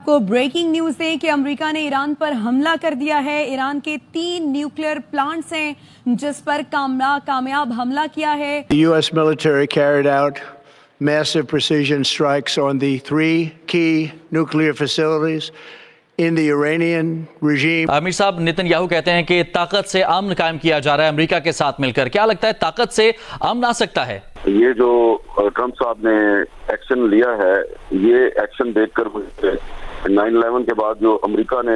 को breaking news है कि अमेरिका ने ईरान पर हमला कर दिया है। ईरान के 3 न्यूक्लियर प्लांट्स हैं जिस पर कामयाब हमला किया है। The U.S. military carried out massive precision strikes on the 3 key nuclear facilities in the Iranian regime. Aamir साहब, नेतन्याहू कहते हैं कि ताकत से अमन कायम किया जा रहा है अमेरिका के साथ मिलकर। क्या लगता है ताकत से अमन आ सकता है? ये जो ट्रंप साहब ने एक्शन लिया है, ये एक्शन देखकर मुझे 9/11 के बाद जो अमेरिका ने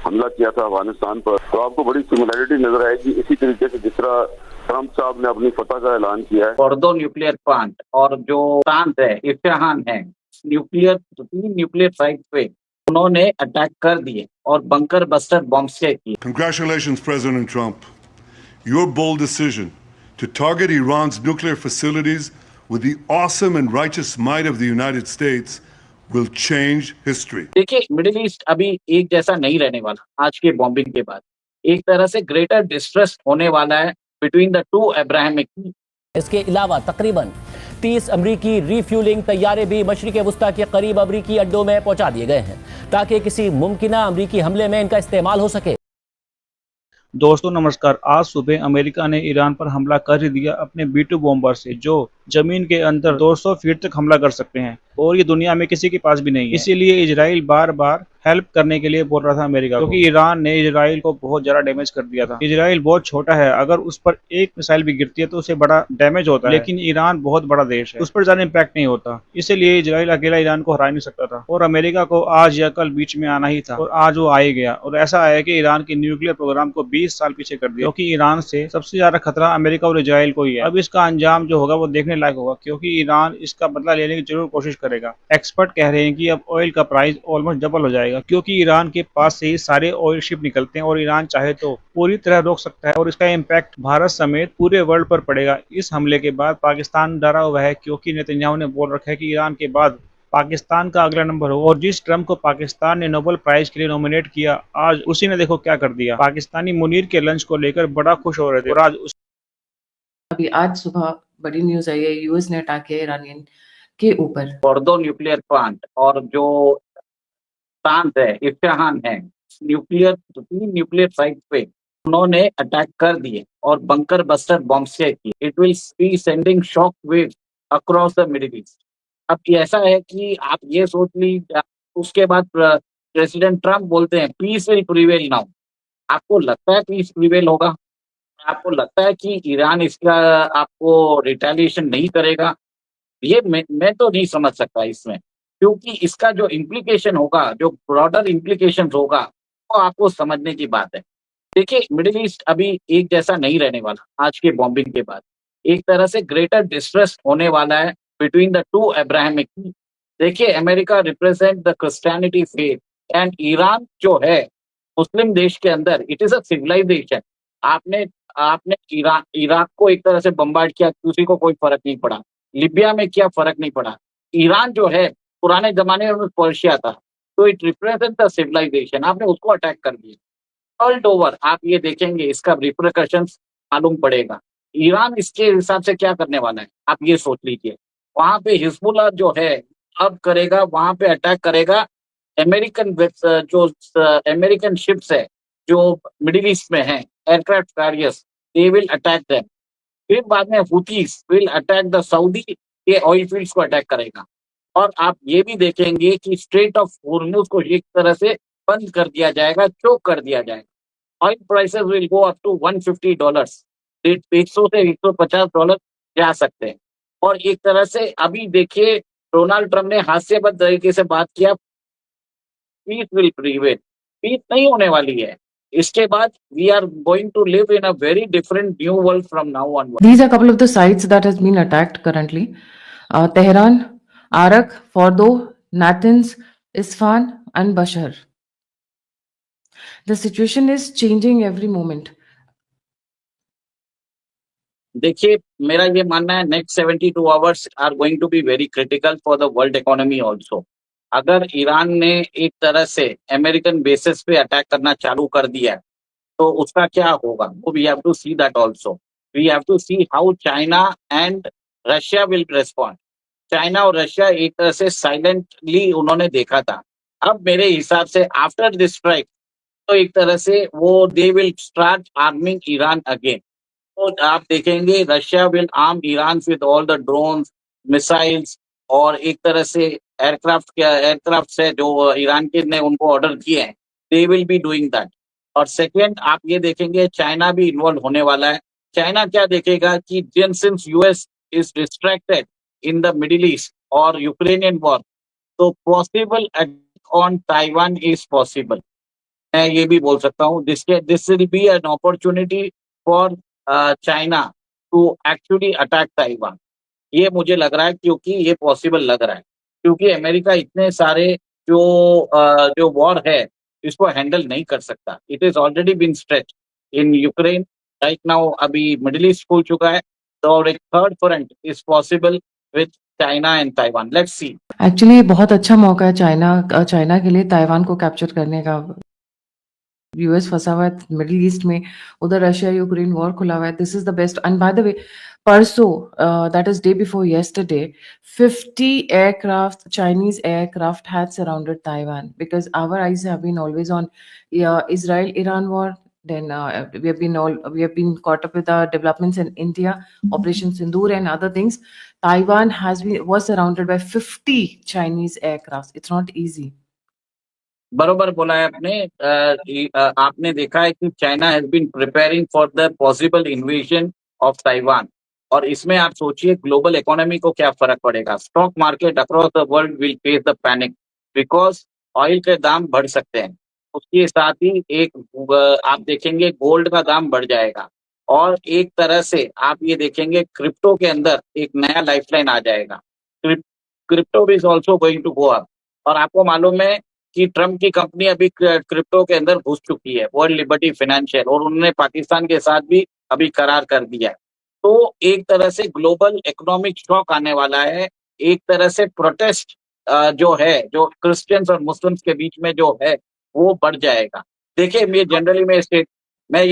हमला किया था अफगानिस्तान पर, तो आपको बड़ी सिमिलैरिटी नजर आएगी इसी तरीके से जिस तरह ट्रंप साहब ने अपनी फतह का ऐलान किया है। फॉर्दो न्यूक्लियर प्लांट और जो प्रांत है इस्फहान है, तीन न्यूक्लियर साइट पे उन्होंने अटैक कर दिए और बंकर बस्टर बॉम्ब से किए। Congratulations, President Trump. Your bold decision to target Iran's nuclear facilities with the awesome and righteous might of the United States will change history. देखिए, मिडिल ईस्ट अभी एक जैसा नहीं रहने वाला। आज के बॉम्बिंग के बाद एक तरह से ग्रेटर डिस्ट्रेस होने वाला है बिटवीन द टू अब्राहमिक। इसके अलावा तकरीबन 30 अमरीकी रीफ्यूलिंग तैयारे भी मशरिक वस्ता के करीब अमरीकी अड्डों में पहुंचा दिए गए हैं ताकि किसी मुमकिना अमरीकी हमले में इनका इस्तेमाल हो सके। दोस्तों नमस्कार। आज सुबह अमेरिका ने ईरान पर हमला कर दिया अपने B-2 बॉम्बर से, जो जमीन के अंदर 200 फीट तक हमला कर सकते हैं और ये दुनिया में किसी के पास भी नहीं है। इसीलिए इजराइल बार बार हेल्प करने के लिए बोल रहा था अमेरिका को, क्योंकि ईरान ने इजराइल को बहुत ज्यादा डैमेज कर दिया था। इजराइल बहुत छोटा है, अगर उस पर एक मिसाइल भी गिरती है तो उसे बड़ा डैमेज होता है, लेकिन ईरान बहुत बड़ा देश है, उस पर ज्यादा इम्पैक्ट नहीं होता। इसीलिए इजराइल अकेला ईरान को हरा नहीं सकता था और अमेरिका को आज या कल बीच में आना ही था, और आज वो आ ही गया। और ऐसा है कि ईरान के न्यूक्लियर प्रोग्राम को 20 साल पीछे कर दिया, क्योंकि ईरान से सबसे ज्यादा खतरा अमेरिका और इजराइल को ही है। अब इसका अंजाम जो होगा वो देखने लायक होगा, क्योंकि ईरान इसका बदला लेने की जरूर कोशिश करेगा। एक्सपर्ट कह रहे हैं कि अब ऑयल का प्राइस ऑलमोस्ट डबल हो जाएगा, क्योंकि ईरान के पास से ही सारे ऑयल शिप निकलते हैं और ईरान चाहे तो पूरी तरह रोक सकता है और इसका इम्पैक्ट भारत समेत पूरे वर्ल्ड पर पड़ेगा। इस हमले के बाद पाकिस्तान डरा हुआ है, क्योंकि नेतन्याहू ने बोल रखा है कि ईरान के बाद पाकिस्तान का अगला नंबर हो। और जिस ट्रंप को पाकिस्तान ने नोबेल प्राइज के लिए नॉमिनेट किया, आज उसी ने देखो क्या कर दिया। पाकिस्तानी मुनीर के लंच को लेकर बड़ा खुश हो रहे थे और आज सुबह बड़ी न्यूज आई है, यूएस ने अटैक किया ईरानियन के ऊपर। फॉर्दो न्यूक्लियर प्लांट और जो प्रांत है इस्फहान है, तीन न्यूक्लियर साइट पे उन्होंने अटैक कर दिए और बंकर बस्टर बॉम्ब से किए। It will be sending shock wave across the Middle east. अब ऐसा है कि आप ये सोच लीजिए, उसके बाद प्रेसिडेंट ट्रंप बोलते हैं पीस विल प्रिवेल नाउ। आपको लगता है पीस प्रिवेल होगा? आपको लगता है कि ईरान इसका आपको रिटेलिएशन नहीं करेगा? ये मैं तो नहीं समझ सकता इसमें, क्योंकि इसका जो इम्प्लीकेशन होगा, जो ब्रॉडर इम्प्लीकेशन होगा, वो आपको समझने की बात है। देखिए, मिडिल ईस्ट अभी एक जैसा नहीं रहने वाला। आज के बॉम्बिंग के बाद एक तरह से ग्रेटर डिस्ट्रेस होने वाला है बिटवीन द टू अब्राहमिक। देखिए, America represent the Christianity faith and Iran जो है मुस्लिम देश के अंदर, इट इज अ सिविलाइजेशन। आपने इराक को एक तरह से बम्बार्ड किया, किसी को कोई फर्क नहीं पड़ा। लिबिया में क्या फर्क नहीं पड़ा। ईरान जो है पुराने जमाने में पर्शिया था, तो इट रिप्रेजेंट द सिविलाइजेशन। आपने उसको अटैक कर दिया। वर्ल्ड ओवर आप ये देखेंगे, इसका रिप्रिकॉशंस मालूम पड़ेगा। ईरान इसके हिसाब से क्या करने वाला है, आप ये सोच लीजिए। वहां पे हिजबुल्लाह जो है अब करेगा, वहां पे अटैक करेगा। अमेरिकन शिप्स है जो मिडिल ईस्ट में है, aircraft carriers, they will attack them. फिर बाद में Houthis will attack the Saudi के ऑयल फील्ड्स को अटैक करेगा। और आप ये भी देखेंगे कि स्ट्रेट ऑफ हॉर्मुज को एक तरह से बंद कर दिया जाएगा, चोक कर दिया जाएगा। Oil prices will go up to $150, 100 से $150 जा सकते हैं। और एक तरह से अभी देखिए, डोनाल्ड ट्रंप ने हास्यास्पद तरीके से बात किया, पीस विल प्रिवेल। पीस नहीं होने वाली है। इसके बाद we are going to live in a very different new world from now on. These are a couple of the sites that has been attacked currently. Tehran, Arak, Fordo, Natanz, Isfahan and Bashar. The situation is changing every moment. देखिए, मेरा ये मानना है next 72 hours are going to be very critical for the world economy also. अगर Iran ने एक तरह से अमेरिकन बेसिस पे अटैक करना चालू कर दिया तो उसका क्या होगा, वो we have to see that also. We have to see how China and Russia will respond. China और रशिया एक तरह से साइलेंटली उन्होंने देखा था अब मेरे हिसाब से आफ्टर दिस स्ट्राइक तो एक तरह से वो they will start arming Iran again. तो आप देखेंगे Russia will arm Iran with all the drones, missiles और एक तरह से एयरक्राफ्ट है जो ईरान के ने उनको ऑर्डर किए हैं, they will be doing that. और सेकेंड आप ये देखेंगे चाइना भी इन्वॉल्व होने वाला है। चाइना क्या देखेगा कि since US is distracted in the Middle East और यूक्रेनियन वॉर, तो possible attack on Taiwan is possible. मैं ये भी बोल सकता हूँ this will be an opportunity for China to actually attack Taiwan. ये मुझे लग रहा है क्योंकि ये पॉसिबल लग रहा है, क्योंकि अमेरिका इतने सारे जो वॉर है इसको हैंडल नहीं कर सकता। It is already been stretch in Ukraine right now, अभी मिडिल ईस्ट खुल चुका है, तो और एक third front is possible with China and Taiwan. Let's see. Actually ये बहुत अच्छा मौका है चाइना के लिए ताइवान को कैप्चर करने का। यूएस फंसा हुआ है मिडिल ईस्ट में, उधर रशिया यूक्रेन वॉर खुला हुआ है। This is the best. And by the way परसों, that is day before yesterday, 50 aircraft, Chinese aircraft had surrounded Taiwan because our eyes have been always on Israel-Iran war. Then we have been caught up with the developments in India, Operation Sindoor and other things. Taiwan was surrounded by 50 Chinese aircraft. It's not easy. बरोबर बोला है आपने। आपने देखा है कि China has been preparing for the possible invasion of Taiwan, और इसमें आप सोचिए ग्लोबल इकोनॉमी को क्या फर्क पड़ेगा। Stock market across the world will face the panic because oil के दाम बढ़ सकते हैं। उसके साथ ही आप देखेंगे गोल्ड का दाम बढ़ जाएगा, और एक तरह से आप ये देखेंगे क्रिप्टो के अंदर एक नया लाइफलाइन आ जाएगा। Crypto is also going to go up. और आपको मालूम है कि ट्रम्प की कंपनी अभी क्रिप्टो के अंदर घुस चुकी है, वर्ल्ड लिबर्टी फाइनेंशियल, और उन्होंने पाकिस्तान के साथ भी अभी करार कर दिया है। तो एक तरह से ग्लोबल इकोनॉमिक शॉक आने वाला है। एक तरह से प्रोटेस्ट जो है, जो क्रिश्चियंस और मुस्लिम्स के बीच में जो है, वो बढ़ जाएगा। देखिए मैं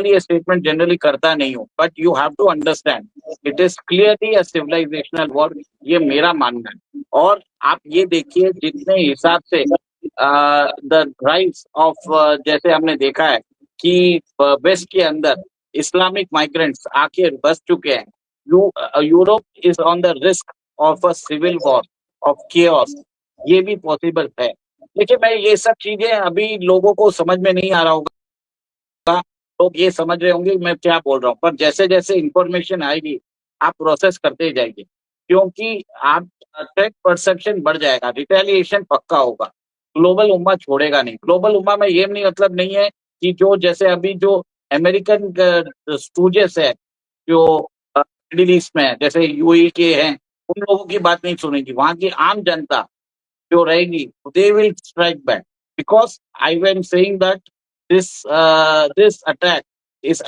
ये स्टेटमेंट जनरली करता नहीं हूँ, but you have to understand it is clearly a civilisational war, ये मेरा मानना है। और आप ये देखिए जितने हिसाब से द राइज ऑफ, जैसे हमने देखा है कि वेस्ट के अंदर इस्लामिक माइग्रेंट्स आके बस चुके हैं। Europe is on the risk of a civil war of chaos, ये भी पॉसिबल है। देखिए मैं ये सब चीजें अभी लोगों को समझ में नहीं आ रहा होगा, लोग ये समझ रहे होंगे मैं क्या बोल रहा हूँ, पर जैसे जैसे इंफॉर्मेशन आएगी आप प्रोसेस करते जाइए, क्योंकि आप थ्रेट परसेप्शन बढ़ जाएगा, रिटेलिएशन पक्का होगा। ग्लोबल उम्मा छोड़ेगा नहीं। ग्लोबल उम्मा में ये नहीं मतलब नहीं है कि जो जैसे अभी जो अमेरिकन स्टूजेस है जो मिडिल ईस्ट में है, जैसे यूएई के हैं, उन लोगों की बात नहीं सुनेगी। वहां की आम जनता जो रहेगी they will strike back, because I am saying that this attack is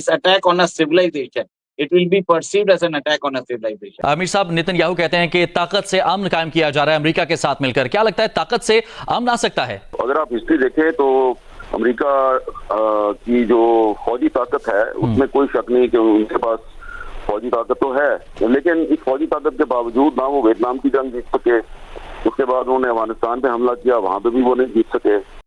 attack on a civilization. It will be perceived as an attack on a civilization. Aamir साहब, नेतन्याहू कहते हैं कि ताकत से अमन कायम किया जा रहा है अमेरिका के साथ मिलकर। क्या लगता है ताकत से अमन आ सकता है? अगर आप हिस्ट्री देखें तो अमेरिका की जो फौजी ताकत है उसमें कोई शक नहीं कि उनके पास फौजी ताकत तो है, लेकिन इस फौजी ताकत के बावजूद ना वो वियतनाम की जंग जीत सके, उसके बाद उन्होंने अफगानिस्तान पे हमला किया, वहां पे भी वो नहीं जीत सके।